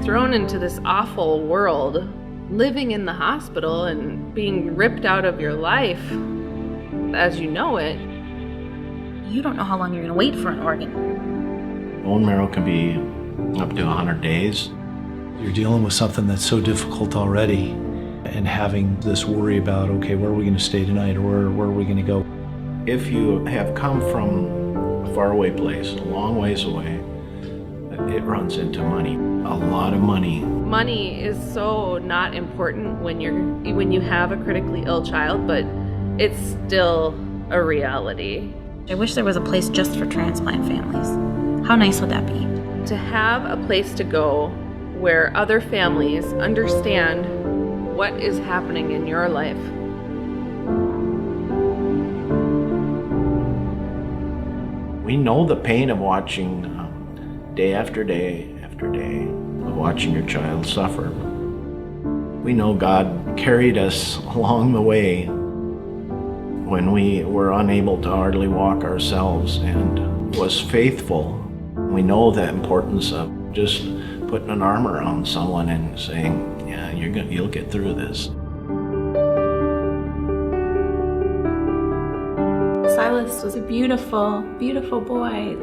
thrown into this awful world, living in the hospital and being ripped out of your life as you know it. You don't know how long you're going to wait for an organ. Bone marrow can be up to 100 days. You're dealing with something that's so difficult already, and having this worry about, okay, where are we going to stay tonight, or where are we going to go? If you have come from a faraway place, a long ways away, it runs into money, a lot of money. Money is so not important when you have a critically ill child, but it's still a reality. I wish there was a place just for transplant families. How nice would that be? To have a place to go where other families understand what is happening in your life. We know the pain of watching day after day after day, of watching your child suffer. We know God carried us along the way when we were unable to hardly walk ourselves and was faithful. We know the importance of just putting an arm around someone and saying, yeah, you'll get through this. Silas was a beautiful, beautiful boy.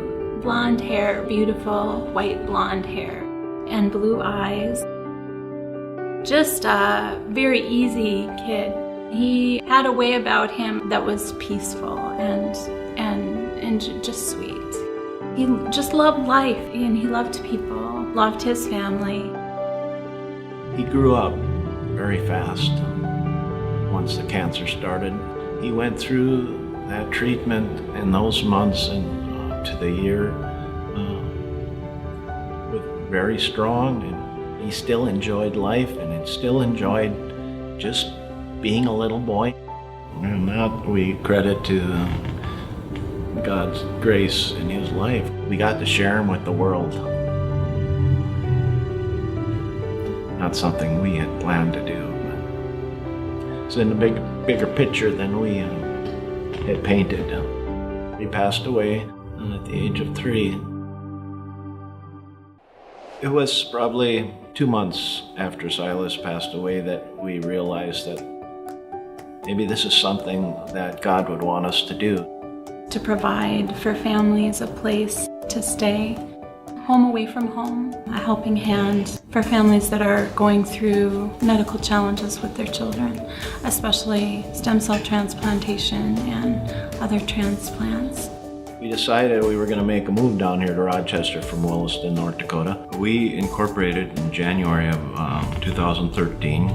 Blonde hair, beautiful white blonde hair, and blue eyes. Just a very easy kid. He had a way about him that was peaceful and just sweet. He just loved life, and he loved people, loved his family. He grew up very fast once the cancer started. He went through that treatment in those months and to the year with very strong, and he still enjoyed life and he still enjoyed just being a little boy. And that we credit to God's grace in his life. We got to share him with the world. Not something we had planned to do, but it's in the bigger picture than we had painted. He passed away at the age of 3. It was probably 2 months after Silas passed away that we realized that maybe this is something that God would want us to do. To provide for families a place to stay, home away from home, a helping hand for families that are going through medical challenges with their children, especially stem cell transplantation and other transplants. We decided we were going to make a move down here to Rochester from Williston, North Dakota. We incorporated in January of 2013.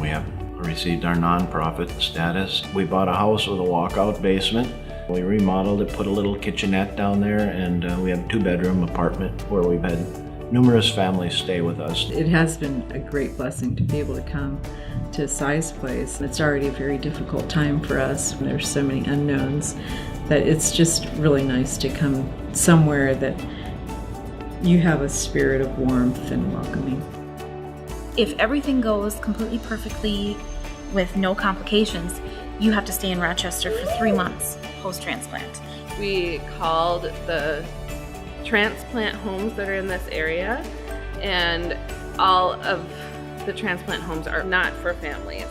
We have received our nonprofit status. We bought a house with a walkout basement. We remodeled it, put a little kitchenette down there, and we have a 2-bedroom apartment where we've had numerous families stay with us. It has been a great blessing to be able to come to Si's place. It's already a very difficult time for us. There's so many unknowns that it's just really nice to come somewhere that you have a spirit of warmth and welcoming. If everything goes completely perfectly with no complications, you have to stay in Rochester for 3 months post-transplant. We called the transplant homes that are in this area, and all of the transplant homes are not for families.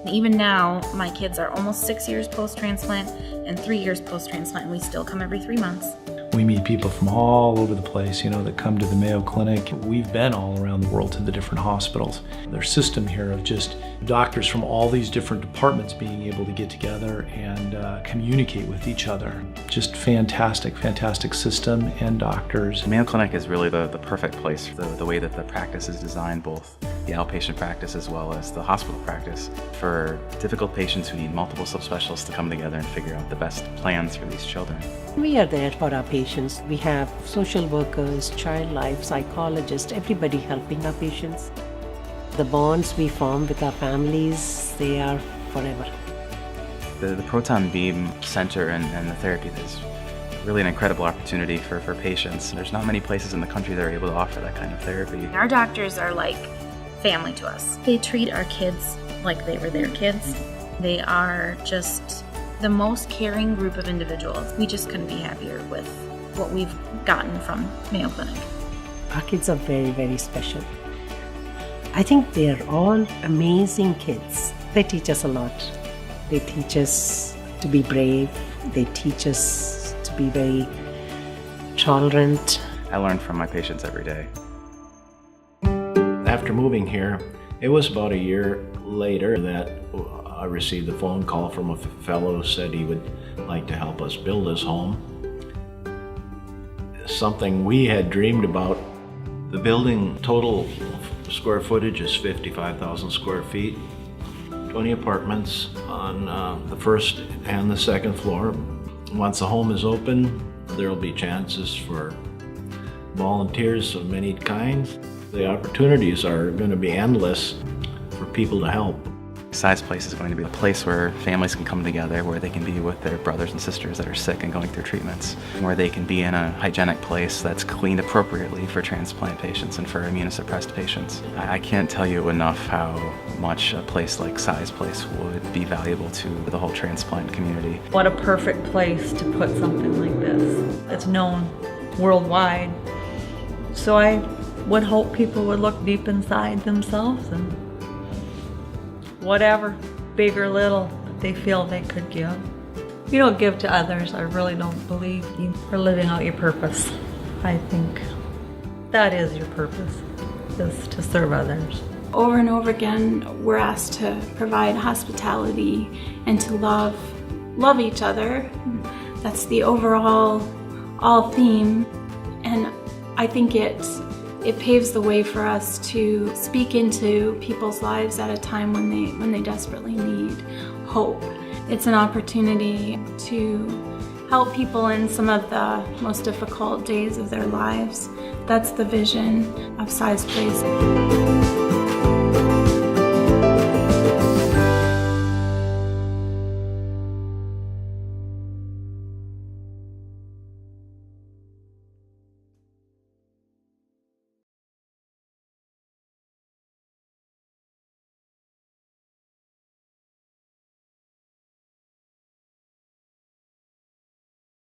Even now, my kids are almost 6 years post-transplant and 3 years post-transplant, and we still come every 3 months. We meet people from all over the place, that come to the Mayo Clinic. We've been all around the world to the different hospitals. Their system here of just doctors from all these different departments being able to get together and communicate with each other. Just fantastic, fantastic system and doctors. Mayo Clinic is really the perfect place for the way that the practice is designed, both the outpatient practice as well as the hospital practice, for difficult patients who need multiple subspecialists to come together and figure out the best plans for these children. We are there for our patients. We have social workers, child life, psychologists, everybody helping our patients. The bonds we form with our families, they are forever. The proton beam center and the therapy is really an incredible opportunity for patients. There's not many places in the country that are able to offer that kind of therapy. Our doctors are like family to us. They treat our kids like they were their kids. They are just the most caring group of individuals. We just couldn't be happier with what we've gotten from Mayo Clinic. Our kids are very, very special. I think they're all amazing kids. They teach us a lot. They teach us to be brave. They teach us to be very tolerant. I learn from my patients every day. After moving here, it was about a year later that I received a phone call from a fellow who said he would like to help us build his home. Something we had dreamed about. The building total square footage is 55,000 square feet, 20 apartments on the first and the second floor. Once the home is open, there will be chances for volunteers of many kinds. The opportunities are going to be endless for people to help. Size Place is going to be a place where families can come together, where they can be with their brothers and sisters that are sick and going through treatments, where they can be in a hygienic place that's cleaned appropriately for transplant patients and for immunosuppressed patients. I can't tell you enough how much a place like Size Place would be valuable to the whole transplant community. What a perfect place to put something like this. It's known worldwide. So I would hope people would look deep inside themselves and whatever, big or little, they feel they could give. If you don't give to others, I really don't believe you are living out your purpose. I think that is your purpose, is to serve others. Over and over again, we're asked to provide hospitality and to love each other. That's the overall theme, and I think it paves the way for us to speak into people's lives at a time when they desperately need hope. It's an opportunity to help people in some of the most difficult days of their lives. That's the vision of Size Place.